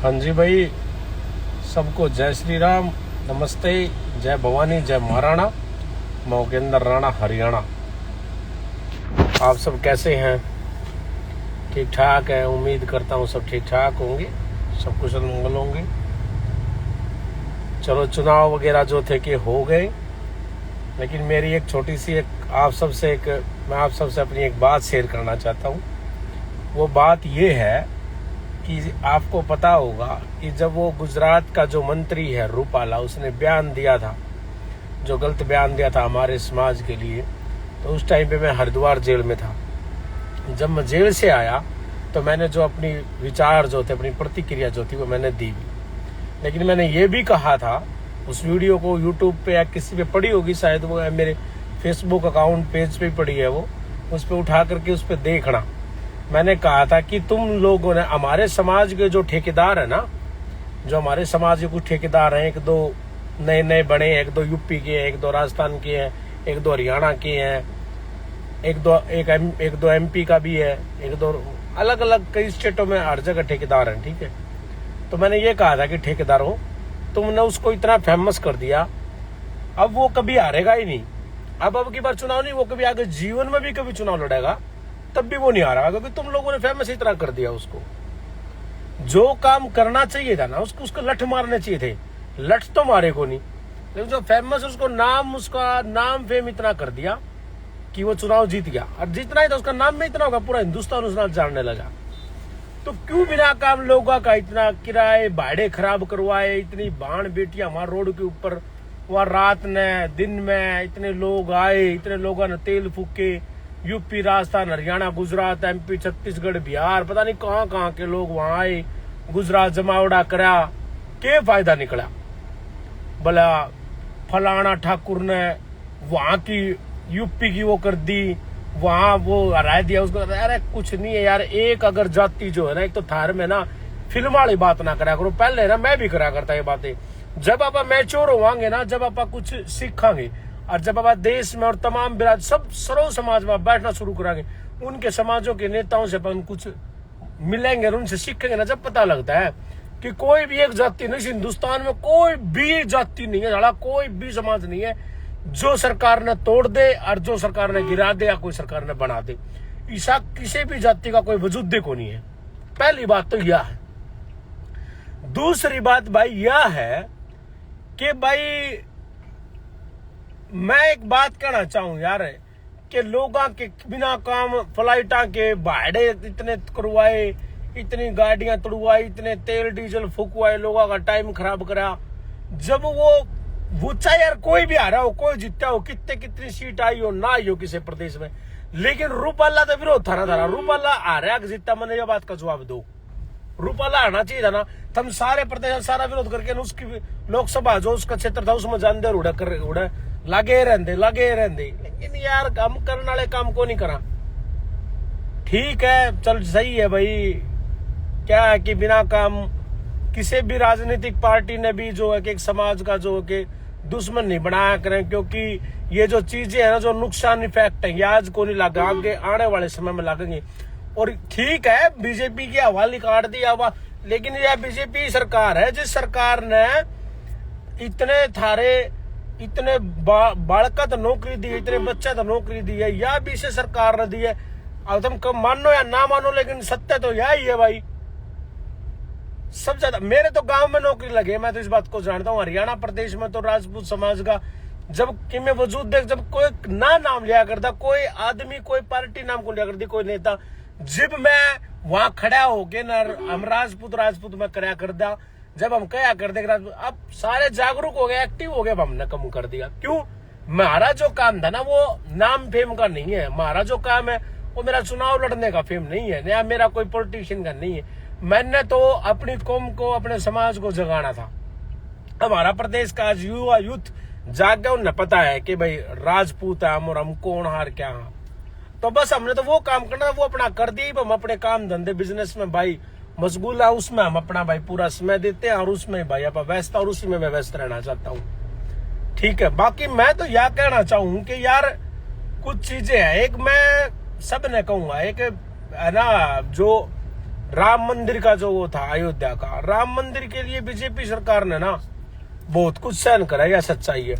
हाँ जी भाई, सबको जय श्री राम, नमस्ते, जय भवानी, जय महाराणा, मोगेंद्र राणा, हरियाणा। आप सब कैसे हैं? ठीक ठाक है? उम्मीद करता हूँ सब ठीक ठाक होंगे, सब कुशल मंगल होंगे। चलो, चुनाव वगैरह जो थे कि हो गए, लेकिन मेरी एक छोटी सी मैं आप सबसे अपनी एक बात शेयर करना चाहता हूँ। वो बात ये है कि आपको पता होगा कि जब वो गुजरात का जो मंत्री है रूपाला, उसने बयान दिया था, जो गलत बयान दिया था हमारे समाज के लिए, तो उस टाइम पे मैं हरिद्वार जेल में था। जब मैं जेल से आया तो मैंने जो अपनी विचार जो थे, अपनी प्रतिक्रिया जो थी, वो मैंने दी भी। लेकिन मैंने ये भी कहा था, उस वीडियो को यूट्यूब पे या किसी पे पड़ी होगी शायद, वो मेरे फेसबुक अकाउंट पेज पे पड़ी है, वो उस पर उठा करके उस पर देखना। मैंने कहा था कि तुम लोगों ने, हमारे समाज के जो ठेकेदार है ना, जो हमारे समाज के कुछ ठेकेदार हैं, एक दो नए बने, एक दो यूपी के हैं, एक दो राजस्थान के हैं, एक दो हरियाणा के हैं, एक दो एमपी का भी है, एक दो अलग अलग कई स्टेटों में हर जगह ठेकेदार हैं, ठीक है। तो मैंने ये कहा था कि ठेकेदारों, तुमने उसको इतना फेमस कर दिया, अब वो कभी हारेगा ही नहीं। अब की बार चुनाव नहीं, वो कभी आगे जीवन में भी कभी चुनाव लड़ेगा तब भी वो नहीं आ रहा, क्योंकि तुम लोगों ने फेमस इतना कर दिया उसको। जो काम करना चाहिए था ना, उसको लठ मारने चाहिए थे, लठ तो मारे को नहीं, लेकिन जो फेमस, उसका नाम फेम इतना कर दिया कि वो चुनाव जीत गया। और जीतना ही तो उसका नाम में इतना होगा, पूरा हिंदुस्तान उस नाम जानने लगा। तो क्यों बिना काम लोगों का इतना किराए भाड़े खराब करवाए, इतनी बाण बेटियां वहां रोड के ऊपर, वहां रात ने दिन में इतने लोग आए, इतने लोगों ने तेल फूके, यूपी, राजस्थान, हरियाणा, गुजरात, एमपी, छत्तीसगढ़, बिहार, पता नहीं कहां के लोग वहां आए, गुजरात जमावड़ा करा, के फायदा निकला? भला फलाना ठाकुर ने वहां की यूपी की वो कर दी, वहां वो हरा दिया उसको। अरे कुछ नहीं है यार, एक अगर जाति जो है ना, एक तो थार में ना फिल्म वाली बात ना करा करो। पहले ना मैं भी करा करता ये बातें। जब आप मैच्योर होवांगे ना, जब आप कुछ सीखांगे, और जब आप देश में और तमाम सब सर्व समाज में बैठना शुरू करेंगे, उनके समाजों के नेताओं से अपन कुछ मिलेंगे और उनसे सीखेंगे ना, जब पता लगता है कि कोई भी एक जाति नहीं, हिंदुस्तान में कोई भी जाति नहीं है, झाड़ा कोई भी समाज नहीं है जो सरकार ने तोड़ दे और जो सरकार ने गिरा दे या कोई सरकार ने बना दे। ऐसा किसी भी जाति का कोई वजूद को नहीं है। पहली बात तो यह है। दूसरी बात भाई यह है कि भाई मैं एक बात कहना चाहूं यार, कि लोगों के बिना काम फ्लाइटा के भाड़े इतने करवाए, इतनी गाड़ियां तोड़वाई, इतने तेल डीजल फूकवाए, लोगों का टाइम खराब करा। जब वो चाहे यार कोई भी आ रहा हो, कोई जीता हो, कितनी सीट आई हो ना आई हो किसी प्रदेश में, लेकिन रूपाला तो विरोध था ना। रूपाला आ रहा है जीता, मैंने यह बात का जवाब दो। रूपाला आना चाहिए था ना। तुम सारे प्रदेश सारा विरोध करके उसकी लोकसभा जो उसका क्षेत्र था उसमें जानते उड़े लगे रहते। लेकिन यार हम करने वाले काम को नहीं करा। ठीक है, चल सही है भाई। क्या है कि बिना काम किसी भी राजनीतिक पार्टी ने भी जो है कि एक समाज का जो है कि दुश्मन नहीं बनाया करें, क्योंकि ये जो चीजें है ना, जो नुकसान इफेक्ट है, आज को नहीं लगा, आगे आने वाले समय में लगेंगे। और ठीक है, बीजेपी की हवाली काट दिया हुआ, लेकिन यह बीजेपी सरकार है जिस सरकार ने इतने बालका तो नौकरी दी है, इतने बच्चे तो नौकरी दी है, या भी इसे सरकार ने दी है। अब तुम मानो या ना मानो, लेकिन सत्य तो यह ही है भाई। सब ज्यादा मेरे तो गांव में नौकरी लगे, मैं तो इस बात को जानता हूँ। हरियाणा प्रदेश में तो राजपूत समाज का जब कि मैं वजूद देख, जब कोई ना नाम लिया करता, कोई आदमी कोई पार्टी नाम को लिया करती, कोई नेता, जब मैं वहां खड़ा होके ना हम राजपूत में कराया करता, जब हम क्या करते राजपूत, अब सारे जागरूक हो गए, एक्टिव हो गए, अब हमने कम कर दिया। क्यों? हमारा जो काम था ना वो नाम फेम का नहीं है। हमारा जो काम है वो मेरा चुनाव लड़ने का फेम नहीं है, या मेरा कोई पॉलिटिशियन का नहीं है। मैंने तो अपनी कौम को, अपने समाज को जगाना था। हमारा प्रदेश का आज युवा यूथ जाग गया, उन्हें पता है कि भाई राजपूत है हम और हम कौन हार क्या हैं। तो बस हमने तो वो काम करना, वो अपना कर दिया। हम अपने काम धंधे बिजनेस में भाई मशगूल है, उसमें हम अपना भाई पूरा समय देते हैं, और उसमें भाई आप व्यस्त, और उसी में मैं व्यस्त रहना चाहता हूँ। ठीक है, बाकी मैं तो यह कहना चाहूँ कि यार कुछ चीजें हैं। एक मैं सब ने कहूंगा, एक है ना, जो राम मंदिर का जो वो था अयोध्या का, राम मंदिर के लिए बीजेपी सरकार ने ना बहुत कुछ सहन करा, यह सच्चाई है।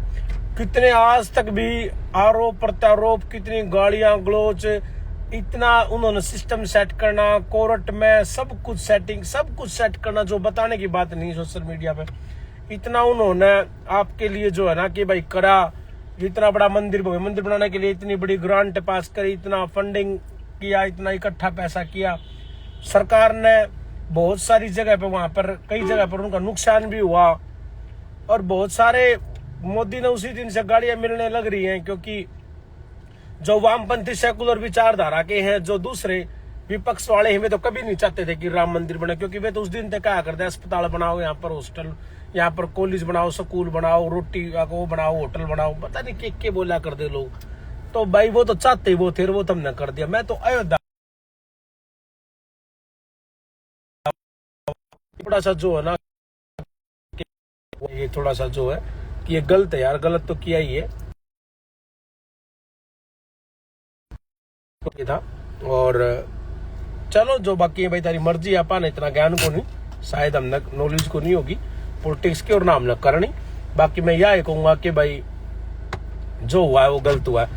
कितने आज तक भी आरोप प्रत्यारोप, कितनी गालियां गलोच, इतना उन्होंने सिस्टम सेट करना कोर्ट में, सब कुछ सेट करना, जो बताने की बात नहीं सोशल मीडिया पे। इतना उन्होंने आपके लिए जो है ना कि भाई करा, इतना बड़ा मंदिर बनाने के लिए इतनी बड़ी ग्रांट पास करी, इतना फंडिंग किया, इतना इकट्ठा पैसा किया। सरकार ने बहुत सारी जगह पे, वहां पर कई जगह पर उनका नुकसान भी हुआ, और बहुत सारे मोदी ने उसी दिन से गाड़ियां मिलने लग रही हैं, क्योंकि जो वामपंथी सेकुलर विचारधारा के हैं, जो दूसरे विपक्ष वाले हैं, वे तो कभी नहीं चाहते थे कि राम मंदिर बने, क्योंकि वे तो उस दिन तक कहा करते अस्पताल बनाओ, यहाँ पर हॉस्टल, यहाँ पर कॉलेज बनाओ, स्कूल बनाओ, रोटी वो बनाओ, होटल बनाओ, पता नहीं के बोला कर दे लोग। तो भाई वो तो चाहते वो थे, वो तो हमने कर दिया। मैं तो अयोध्या थोड़ा सा जो है ना, ये थोड़ा सा जो है कि ये गलत है यार, गलत तो किया ही है था। और चलो जो बाकी है भाई तारी मर्जी, अपन इतना ज्ञान को नहीं, शायद हम नॉलेज को नहीं होगी पॉलिटिक्स की, और ना हमने करनी। बाकी मैं यह कहूंगा कि भाई जो हुआ है वो गलत हुआ है।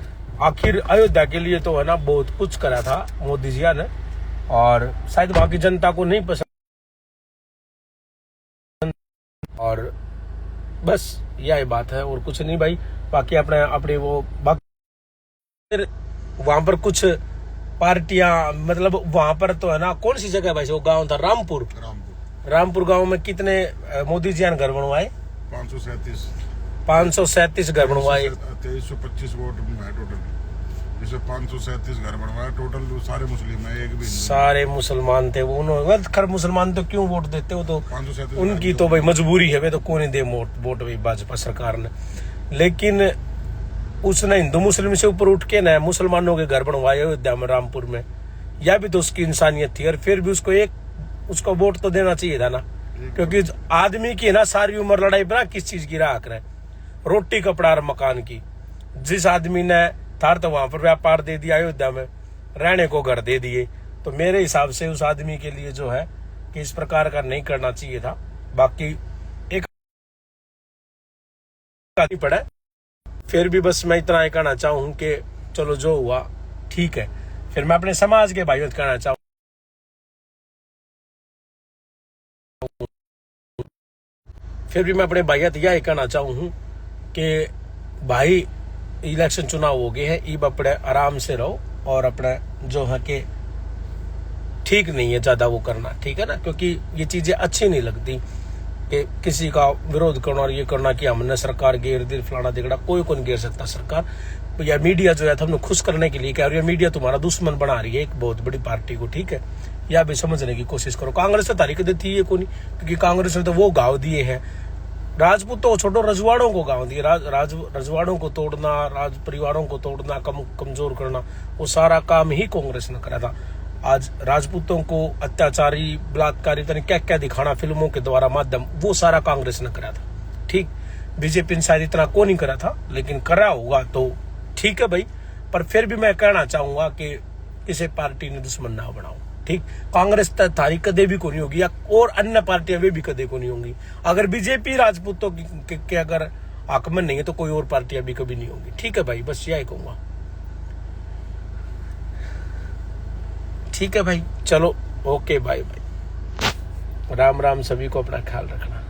आखिर अयोध्या के लिए तो है ना बहुत कुछ करा था मोदी जी ने, और शायद वहां की जनता को नहीं पसंद, और बस यही बात है और कुछ नहीं भाई। बाकी अपने वो बाकी वहां पर कुछ पार्टियां, मतलब वहां पर तो है ना, कौन सी जगह भाई वो गांव था रामपुर गांव में कितने मोदी जी ने घर बनवाए? 537 घर बनवाए, 2325 वोट टोटल, जिसे 537 घर बनवाए टोटल। सारे मुस्लिम है, एक भी सारे मुसलमान थे वो। उन्होंने खैर मुसलमान तो क्यों वोट देते हो, तो उनकी तो भाई मजबूरी है, वे तो कौन दे वोट भाई भाजपा सरकार ने। लेकिन उसने हिंदू मुस्लिम से ऊपर उठ के ना मुसलमानों के घर बनवाए अयोध्या में, रामपुर में। यह भी तो उसकी इंसानियत थी, और फिर भी उसको वोट तो देना चाहिए था ना, क्योंकि आदमी की है ना सारी उम्र लड़ाई बना किस चीज की रहा करे, रोटी कपड़ा और मकान की। जिस आदमी ने थार तो वहां पर व्यापार दे दिया, अयोध्या में रहने को घर दे दिए, तो मेरे हिसाब से उस आदमी के लिए जो है कि इस प्रकार का नहीं करना चाहिए था। बाकी एक पड़ा, फिर भी बस मैं इतना ही कहना चाहूँ कि चलो जो हुआ ठीक है। फिर मैं अपने समाज के भाइयों कहना चाहूँ, फिर भी मैं अपने भाइयों यह कहना चाहूँ कि भाई इलेक्शन चुनाव हो गए हैं, ईब अपने आराम से रहो, और अपने जो है कि ठीक नहीं है ज्यादा वो करना, ठीक है ना, क्योंकि ये चीजें अच्छी नहीं लगती कि किसी का विरोध करना और ये करना कि हमने सरकार घेर दी, फलाना दिगड़ा। कोई को नहीं घेर सकता सरकार, या मीडिया जो है हमने खुश करने के लिए कह रही है, मीडिया तुम्हारा दुश्मन बना रही है एक बहुत बड़ी पार्टी को, ठीक है, या भी समझने की कोशिश करो। कांग्रेस ने तारीख देती है को नहीं, क्योंकि कांग्रेस ने तो वो गाँव दिए हैं, राजपूत तो छोटो रजवाड़ों को गाँव दिए, रजवाड़ों को तोड़ना, राज परिवारों को तोड़ना, कमजोर करना, वो सारा काम ही कांग्रेस ने करा था। आज राजपूतों को अत्याचारी, बलात्कारी, क्या क्या दिखाना फिल्मों के द्वारा माध्यम, वो सारा कांग्रेस ने करा था, ठीक। बीजेपी ने शायद इतना को नहीं करा था, लेकिन करा होगा तो ठीक है भाई। पर फिर भी मैं कहना चाहूंगा कि किसी पार्टी ने दुश्मन ना बनाओ, ठीक। कांग्रेस थारी कदे भी को नहीं होगी, या और अन्य पार्टियां वे भी कदे को नहीं होंगी। अगर बीजेपी राजपूतों के अगर हक में नहीं है, तो कोई और पार्टियां भी कभी नहीं होंगी, ठीक है भाई। बस यही कहूंगा, ठीक है भाई। चलो okay, bye bye, Ram Ram, सभी को अपना ख्याल रखना।